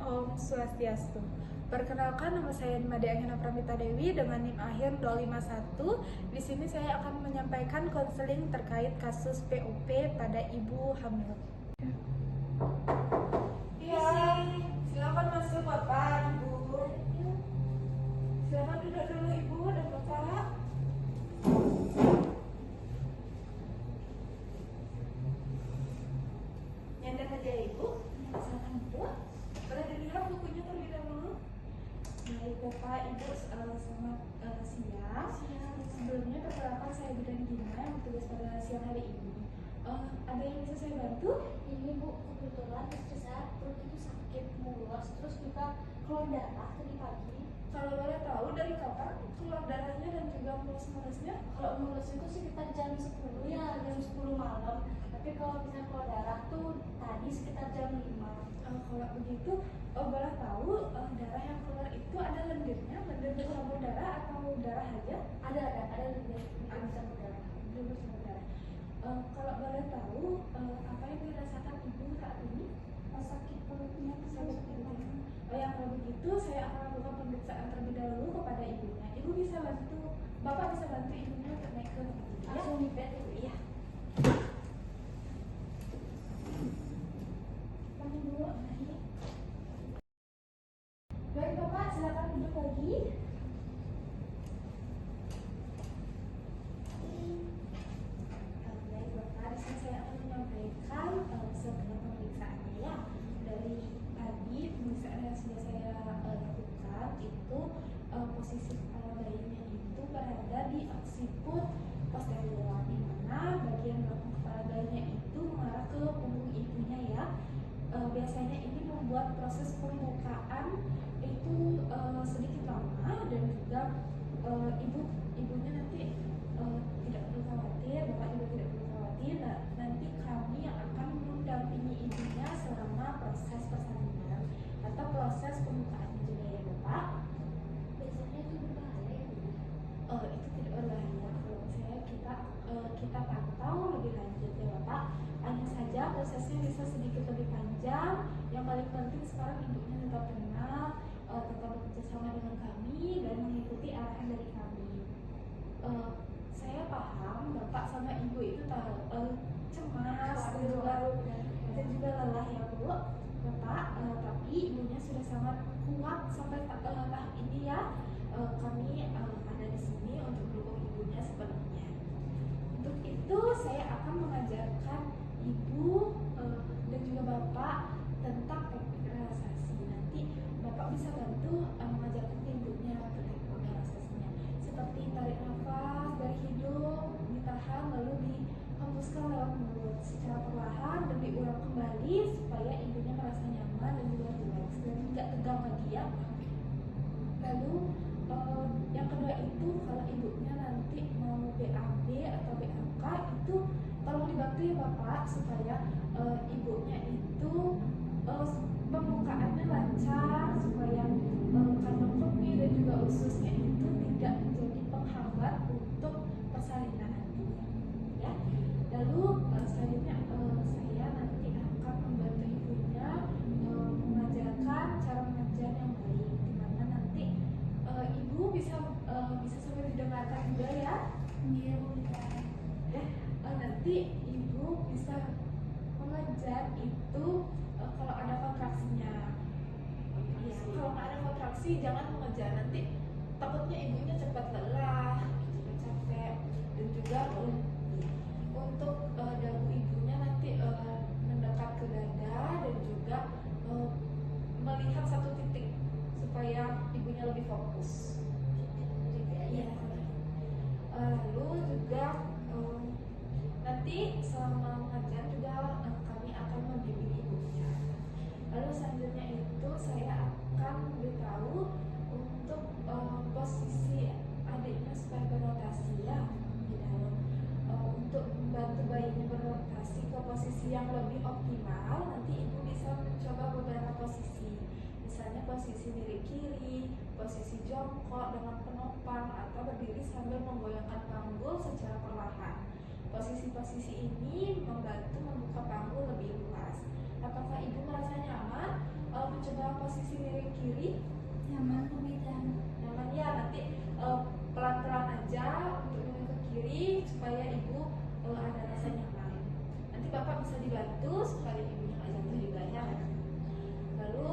Om Swastiastu. Perkenalkan, nama saya Made Anghena Pramita Dewi dengan NIM akhir 251. Di sini saya akan menyampaikan konseling terkait kasus POP pada ibu hamil. Iya, silakan masuk Bapak, Ibu. Silakan duduk dulu Ibu dan Bapak. Nyender aja Ibu. Silakan duduk. Boleh dilihat bukunya terlebih dahulu. Baik Bapak, Ibu, selamat siang. Sebelumnya perkenalkan saya Bidan Gina yang bertugas pada siang hari ini. Ada yang bisa saya bantu? Ini Bu, kebetulan istri saya perut itu sakit mules, terus juga keluar darah tadi pagi. Kalau boleh tahu dari kapan keluar darahnya dan juga mulus-mulusnya? Kalau mulus itu sekitar jam 10 ya, jam 10 malam. Tapi kalau misalnya keluar darah tuh tadi sekitar jam 5. Kalau begitu, boleh tahu darah yang keluar itu ada lendirnya, lendir bercampur darah atau darah aja? Ada lendir bercampur darah. Lendir bercampur darah. Kalau boleh tahu, apa yang dirasakan ibu saat ini? Sakit perutnya tuh Sakit perutnya. Ya, kalau begitu saya akan lakukan pemeriksaan terlebih dahulu kepada ibunya. Ibu bisa bantu, Bapak bisa bantu ibunya untuk naik ke tempat tidur, ya? langsung di bed itu, iya. Kami dulu, naik. Baik Bapak, silakan duduk lagi. Baik Bapak, di sini saya akan menyampaikan sebenarnya pemeriksaannya ya. Dari tadi pemeriksaan yang sudah saya lakukan itu posisi kepala bayinya itu berada di oksiput posterior, di mana bagian belakang kepala bayinya itu mengarah ke punggung ibunya ya. Biasanya ini membuat proses pembukaan itu sedikit lama dan juga ibunya nanti tidak perlu khawatir, Bapak juga tidak perlu khawatir. Nah, nanti kami yang akan mendampingi ibunya selama proses persalinan atau proses pembukaan juga ya Bapak. Biasanya itu berbahaya ya Bu? Itu tidak berbahaya kalau misalnya kita pantau lebih lanjut ya Bapak. Hanya saja prosesnya bisa sedikit lebih panjang. Yang paling penting sekarang ibunya tetap tenang, tetap bekerja sama dengan kami dan mengikuti arahan dari kami. Saya paham Bapak sama Ibu itu cemas dan juga lelah ya Bu, Bapak. Tapi ibunya sudah sangat kuat sampai tahap ini ya. Kami ada di sini untuk mendukung ibunya sepenuhnya. Untuk itu saya akan mengajarkan Ibu dan juga Bapak tentang teknik relaksasi. Nanti Bapak bisa bantu mengajarkan ibunya terkait relaksasinya, seperti tarik nafas dari hidung, ditahan lalu dihembuskan lewat mulut secara perlahan dan diulang kembali supaya ibunya merasa nyaman dan juga rileks dan tidak tegang lagi ya. Lalu yang kedua itu kalau ibunya nanti mau BAB atau BAK itu tolong dibantu ya Bapak supaya ibunya itu pembukaannya lancar, supaya kantong kemih dan juga ususnya itu tidak menjadi penghambat untuk persalinan nantinya ya. Lalu selanjutnya saya nanti akan membantu ibunya mengajarkan cara mengajar yang baik, dimana nanti ibu bisa sambil didengarkan juga ya. Iya Bu. Ya, nanti ibu bisa mengajar itu kalau ada kontraksinya. Ya, kalau nggak ada kontraksi jangan mengejar, nanti takutnya ibunya cepat lelah, cepat capek, dan juga untuk dagu ibunya nanti mendekat ke dada dan juga melihat satu titik supaya ibunya lebih fokus. Iya. Lalu juga nanti selama mengajar juga kami akan membimbing ibunya. Lalu selanjutnya itu saya akan memberitahu untuk posisi adiknya supaya berotasi ya di dalam. Untuk membantu bayinya berotasi ke posisi yang lebih optimal, nanti ibu bisa mencoba beberapa posisi. Misalnya posisi diri kiri, posisi jongkok dengan penopang, atau berdiri sambil menggoyangkan panggul secara perlahan. Posisi-posisi ini membantu membuka panggul lebih luas. Apakah ibu merasa nyaman mencoba posisi kiri? Nyaman Bu Bidan. Nyaman ya, nanti pelan-pelan aja untuk nunjuk ke kiri supaya ibu ada rasa nyaman. Nanti bapak bisa dibantu supaya ibunya nggak jatuh juga ya. Lalu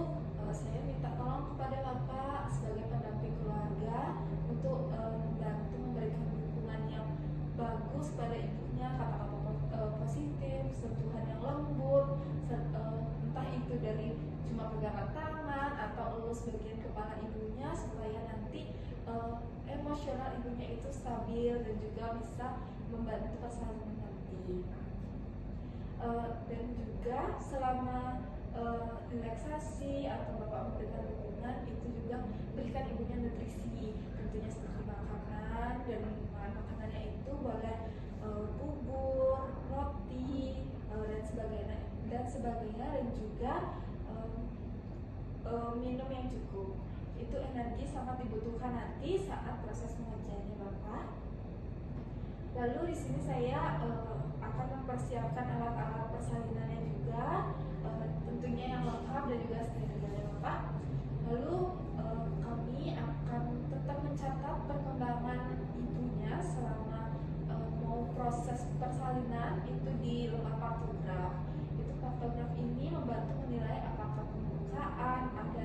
saya minta tolong kepada bapak sebagai pendamping keluarga untuk membantu memberikan dukungan yang bagus pada ibunya, kata-kata positif, sentuhan yang lembut, entah itu dari cuma pegangan tangan atau elus bagian kepala ibunya supaya nanti emosional ibunya itu stabil dan juga bisa membantu persalinan nanti. Dan juga selama relaksasi atau bapak memberikan dukungan itu juga berikan ibunya nutrisi, tentunya seperti makanan, dan makanannya itu boleh bubur, roti, dan sebagainya, dan juga minum yang cukup. Itu energi sangat dibutuhkan nanti saat proses pengerjaannya bapak. Lalu di sini saya akan mempersiapkan alat-alat persalinannya juga, tentunya yang lengkap dan juga steril ya bapak. Lalu kami akan tetap mencatat perkembangan ibunya selama mau proses persalinan itu di lembar partograf. Itu partograf ini membantu menilai apakah pembukaan, ada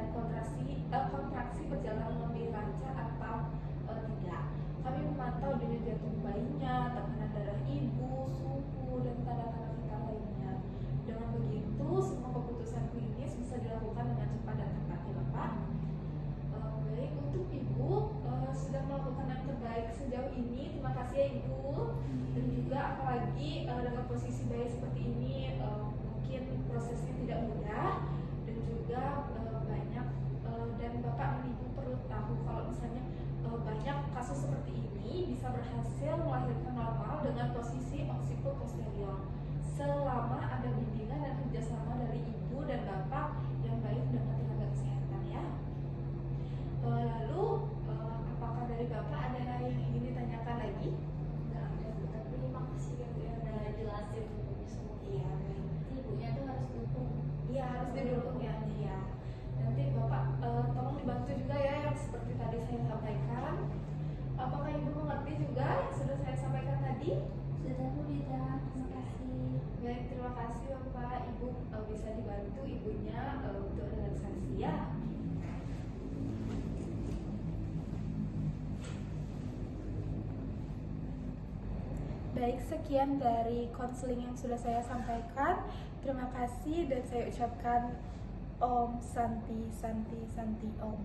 kontraksi berjalan lebih lancar atau tidak. Kami memantau denyut jantung bayinya, tekanan darah ibu, suhu, dan tanda-tanda vital lainnya. Dengan begitu, semua keputusan klinis bisa dilakukan dengan cepat dan tepat ya Bapak. Baik, untuk Ibu sudah melakukan yang terbaik sejauh ini. Terima kasih ya Ibu. Dan juga apalagi dengan posisi bayi seperti ini, mungkin prosesnya tidak mudah dan juga banyak, dan Bapak dan Ibu perlu tahu kalau misalnya banyak kasus seperti ini bisa berhasil melahirkan normal dengan posisi occiput posterior selama ada bimbingan dan kerjasama dari ibu dan bapak yang baik dengan tenaga kesehatan ya. Lalu apakah dari bapak ada yang ingin ditanyakan lagi? Nggak ada Bu, tapi makasih ya Bu ya udah jelasin semua. Iya, baik. Ibunya tuh harus dukung. Iya, harus didukung ya. Nanti bapak tolong dibantu juga ya yang seperti tadi saya sampaikan. Apakah ibu mengerti juga yang sudah saya sampaikan tadi? Sudah Bu Bidan, terima kasih. Baik, terima kasih bapak. Ibu bisa dibantu ibunya untuk relaksasi ya. Baik, sekian dari konseling yang sudah saya sampaikan. Terima kasih dan saya ucapkan Om Santi Santi Santi Om.